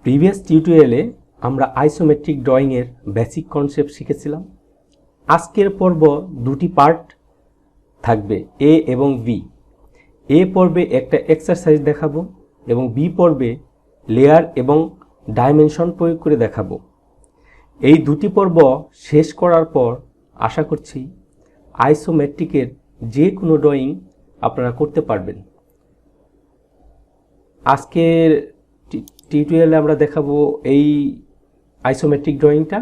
Previous টিউটোরিয়ালে আমরা isometric ড্রয়িংয়ের বেসিক কনসেপ্ট শিখেছিলাম। আজকের পর্ব দুটি পার্ট থাকবে, এ এবং বি। এ পর্বে একটা এক্সারসাইজ দেখাবো এবং বি পর্বে লেয়ার এবং ডাইমেনশন প্রয়োগ করে দেখাবো। এই দুটি পর্ব শেষ করার পর আশা করছি আইসোমেট্রিকের যে কোনো ড্রয়িং আপনারা করতে পারবেন। আজকের টিউটোরিয়ালে আমরা দেখাবো এই আইসোমেট্রিক ড্রয়িংটা।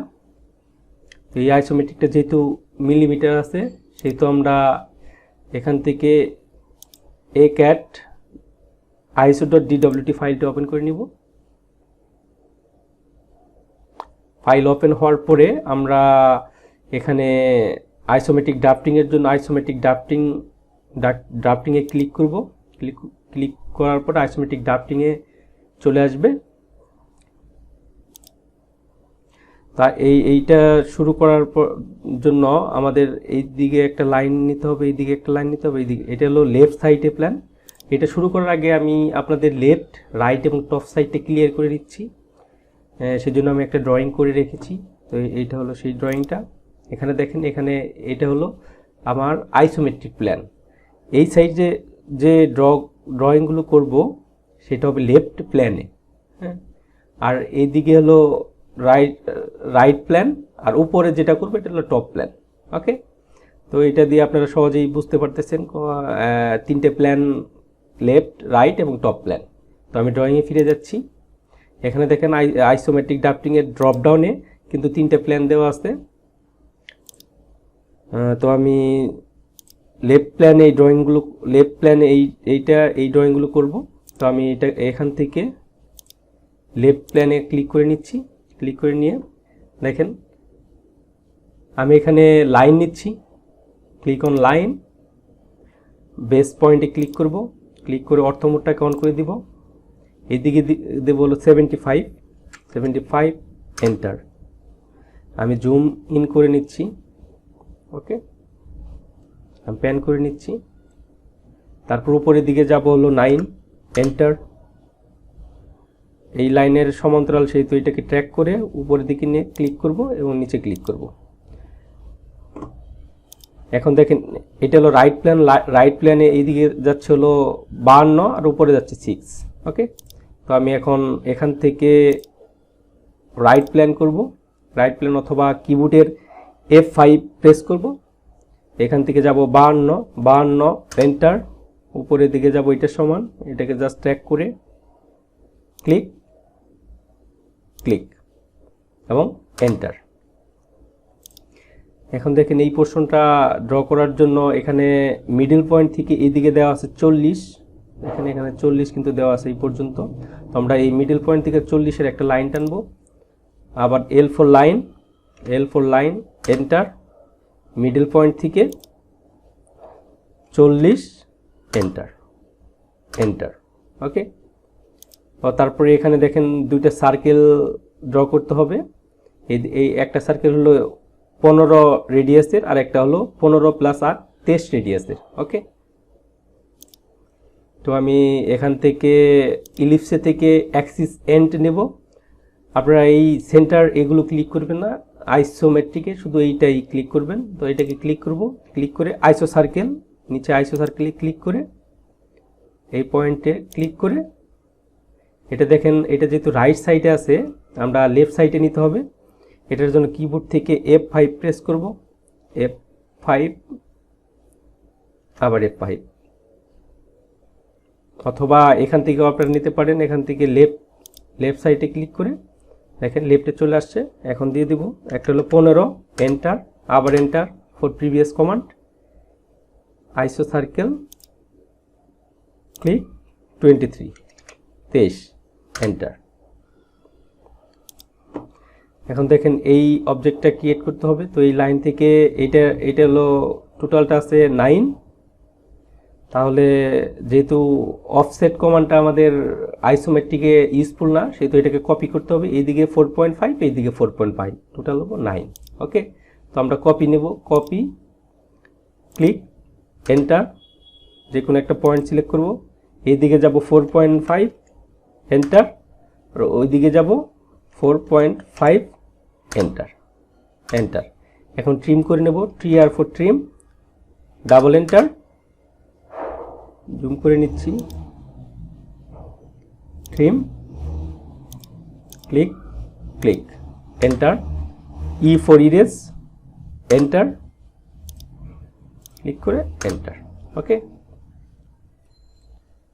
এই আইসোমেট্রিকটা যেহেতু মিলিমিটার আছে সেহেতু আমরা এখান থেকে AutoCAD iso.dwt ফাইলটা ওপেন করে নিব। ফাইল ওপেন হওয়ার পরে আমরা এখানে আইসোমেট্রিক ড্রাফটিংয়ের জন্য আইসোমেট্রিক ড্রাফটিংয়ে ক্লিক করব। ক্লিক করার পর আইসোমেট্রিক ড্রাফটিংয়ে চলে আসবে। তা এইটা শুরু করার জন্য আমাদের এই দিকে একটা লাইন নিতে হবে, এই দিকে একটা লাইন নিতে হবে, এই দিকে। এটা হলো লেফট সাইডে প্ল্যান। এটা শুরু করার আগে আমি আপনাদের লেফট, রাইট এবং টপ সাইডটা ক্লিয়ার করে দিচ্ছি। সেজন্য আমি একটা ড্রয়িং করে রেখেছি। তো এইটা হলো সেই ড্রয়িংটা। এখানে দেখেন, এখানে এটা হলো আমার আইসোমেট্রিক প্ল্যান। এই সাইডে যে ড্রয়িংগুলো করব সেটা হবে লেফট প্ল্যানে, হ্যাঁ। আর এইদিকে হলো রাইট প্ল্যান, আর উপরে যেটা করবে এটা হলো টপ প্ল্যান। ওকে, তো এটা দিয়ে আপনারা সহজেই বুঝতে পারতেছেন তিনটে প্ল্যান, লেফট, রাইট এবং টপ প্ল্যান। তো আমি ড্রয়িংয়ে ফিরে যাচ্ছি। এখানে দেখেন আইসোমেট্রিক ড্রাফটিংয়ের ড্রপ ডাউনে কিন্তু তিনটে প্ল্যান দেওয়া আছে। তো আমি লেফট প্ল্যানে এই ড্রয়িংগুলো, লেফট প্ল্যানে এই ড্রয়িংগুলো করব। তো আমি এটা এখান থেকে লেফট প্ল্যানে ক্লিক করে নিচ্ছি। ক্লিক করে নিয়ে দেখেন আমি এখানে লাইন নিচ্ছি। ক্লিক অন লাইন, বেস পয়েন্টে ক্লিক করব। ক্লিক করে অর্থ মোডটাকে অন করে দিব। এদিকে দেব হলো 75, এন্টার। আমি জুম ইন করে নিচ্ছি। ওকে, আমি প্যান করে নিচ্ছি। তারপর উপরের দিকে যাব হলো 9, এন্টার। এই লাইনের সমান্তরাল সেহেতু এটাকে ট্র্যাক করে উপরের দিকে নিয়ে ক্লিক করব এবং নিচে ক্লিক করব। এখন দেখেন এটা হলো রাইট প্ল্যান। রাইট প্ল্যানে এইদিকে যাচ্ছে হলো 52 আর উপরে যাচ্ছে 6। ওকে, তো আমি এখন এখান থেকে রাইট প্ল্যান করব। রাইট প্ল্যান অথবা কিবোর্ডের F5 প্রেস করব। এখান থেকে যাব 52, এন্টার। উপরের দিকে যাব এটার সমান, এটাকে জাস্ট ট্র্যাক করে ক্লিক এবং এন্টার। এখন দেখেন এই পোর্শনটা ড্র করার জন্য এখানে মিডল পয়েন্ট থেকে এইদিকে দেওয়া আছে 40। এখানে 40 কিন্তু দেওয়া আছে এই পর্যন্ত। তো আমরা এই মিডল পয়েন্ট থেকে 40-এর একটা লাইন টানবো। আবার L4 line, enter. Middle point থেকে 40, এন্টার। ওকে, তারপরে এখানে দেখেন দুইটা সার্কেল ড্র করতে হবে। এই একটা সার্কেল হলো 15 রেডিয়াসের, আর একটা হলো 15 + 8 23 রেডিয়াসের। ওকে, তো আমি এখান থেকে ইলিপসে থেকে অ্যাক্সিস এন্ড নেব। আপনারা এই সেন্টার এগুলো ক্লিক করবেন না, আইসোমেট্রিকে শুধু এইটাই ক্লিক করবেন। তো এটাকে ক্লিক করব। ক্লিক করে আইসো সার্কেল, নিচে আইসো সার্কেলে ক্লিক করে এই পয়েন্টে ক্লিক করে এটা দেখেন, এটা যেহেতু রাইট সাইডে আছে আমরা লেফট সাইডে নিতে হবে। এটার জন্য কিবোর্ড থেকে F5 প্রেস করব। F5, আবার F5, অথবা এখান থেকে আপনারা নিতে পারেন। এখান থেকে লেফট সাইডে ক্লিক করে দেখেন লেফটে চলে আসছে। এখন দিয়ে দিব একটা হলো 15, এন্টার, আবার এন্টার ফর প্রিভিয়াস কমান্ড। আইসো সার্কেল, ক্লিক 23, এন্টার। এখন দেখেন এই অবজেক্টটা ক্রিয়েট করতে হবে। তো এই লাইন থেকে এটা হলো টোটালটা আছে 9। তাহলে যেহেতু অফসেট কমান্ডটা আমাদের আইসোমেট্রিকে ইউজফুল না, সেহেতু এটাকে কপি করতে হবে। এইদিকে 4.5, এইদিকে 4.5, টোটাল হলো 9। ওকে, তো আমরা কপি নেব। Copy, click, enter. যে কোনো একটা পয়েন্ট সিলেক্ট করব। এইদিকে যাব 4.5, এন্টার। আর ওইদিকে যাব 4.5, এন্টার এন্টার। এখন ট্রিম করে নেব, TR for trim, double enter, zoom করে নিচ্ছি, trim, click click, enter, E for erase, enter, click করে এন্টার। ওকে,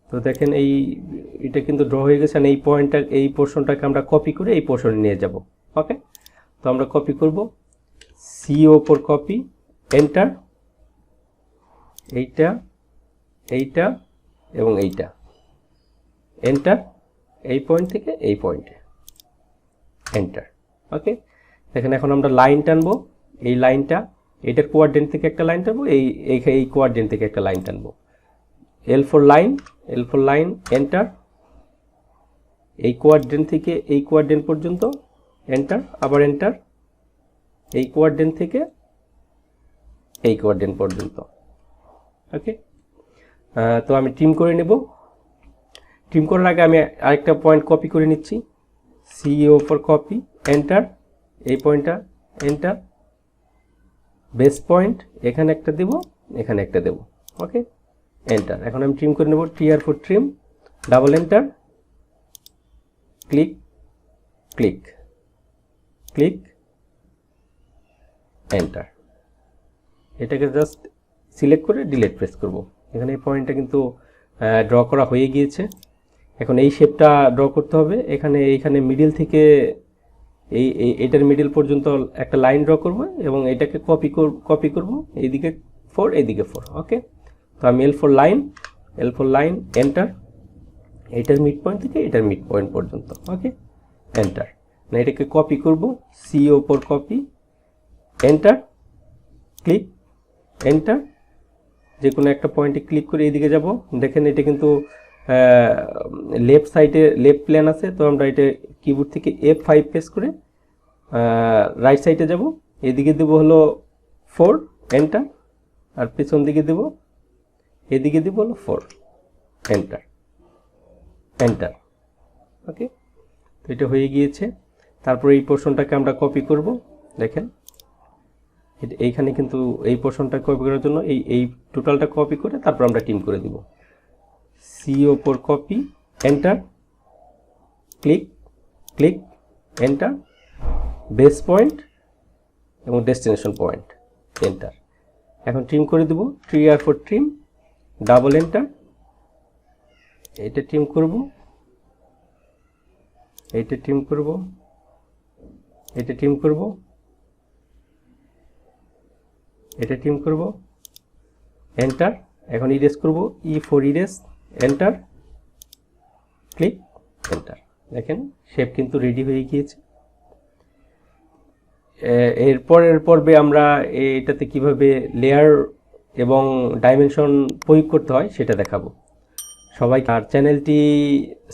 তো দেখেন এটা কিন্তু ড্র হয়ে গেছে। এই পয়েন্টটা, এই পোর্শনটাকে আমরা কপি করে এই পোর্শনে নিয়ে যাব। ওকে, তো আমরা কপি করব, CO ফর কপি, এন্টার, এইটা এইটা এবং এইটা, এন্টার, এই পয়েন্ট থেকে এই পয়েন্টে, এন্টার। ওকে, দেখেন এখন আমরা লাইন টানবো, এই লাইনটা এটার কোয়াড্রেন্ট থেকে একটা লাইন টানবো, এই কোয়াড্রেন্ট থেকে একটা লাইন টানবো। L for line, L for line, enter, এই কোয়াড্রেন্ট থেকে এই কোয়াড্রেন্ট পর্যন্ত, এন্টার, আবার এন্টার, এই কোয়াড্রেন্ট থেকে এই কোয়াড্রেন্ট পর্যন্ত। ওকে, তো আমি ট্রিম করে নেব। ট্রিম করার আগে আমি আরেকটা পয়েন্ট কপি করে নিচ্ছি, CO ফর কপি, এন্টার, এই পয়েন্টটা, এন্টার, বেস পয়েন্ট এখানে একটা দেব, এখানে একটা দেব। ওকে, এন্টার। এখন আমি ট্রিম করে নেব, TR for trim, double enter, click click click, enter. এটাকে জাস্ট সিলেক্ট করে ডিলিট প্রেস করব। এখানে এই পয়েন্টটা কিন্তু ড্র করা হয়ে গিয়েছে। এখন এই শেপটা ড্র করতে হবে। এইখানে মিডিল থেকে এটার মিডিল পর্যন্ত একটা লাইন ড্র করব এবং এটাকে কপি করব, এইদিকে 4, এইদিকে 4। ওকে, তো আমি L ফর লাইন, এন্টার, এটার মিড পয়েন্ট থেকে এটার মিড পয়েন্ট পর্যন্ত। ওকে, এন্টার। না, এটাকে কপি করব, CO for copy, enter, click enter, যে কোনো একটা পয়েন্টে ক্লিক করে এইদিকে যাব। দেখেন এটা কিন্তু লেফট সাইডে লেফট প্লেন আছে, তো আমরা এটা কিবোর্ড থেকে F5 প্রেস করে রাইট সাইডে যাব। এদিকে দেব হলো 4, এন্টার, আর পেছন দিকে দেব, এদিকে দেব হলো 4, এন্টার এন্টার। ওকে, তো এটা হয়ে গিয়েছে। তারপর এই পোর্শনটাকে আমরা কপি করব। দেখেন এইখানে কিন্তু এই পোর্শনটা কপি করার জন্য এই টোটালটা কপি করে তারপর আমরা ট্রিম করে দিব। CO for copy, enter, click click, enter, base point এবং ডেস্টিনেশন পয়েন্ট, এন্টার। এখন ট্রিম করে দেব, TR for trim, double enter, এটা ট্রিম করব, এটা ট্রিম করব, এটা ট্রিম করব, এটা ট্রিম করব, এন্টার। এখন ইরেজ করব, E for erase, enter, click enter. দেখেন শেপ কিন্তু রেডি হয়ে গিয়েছে। এরপরের পর্বে আমরা এটাতে কিভাবে লেয়ার এবং ডাইমেনশন প্রয়োগ করতে হয় সেটা দেখাবো। সবাই আর চ্যানেলটি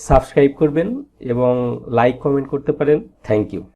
সাবস্ক্রাইব করবেন এবং লাইক কমেন্ট করতে পারেন। Thank you.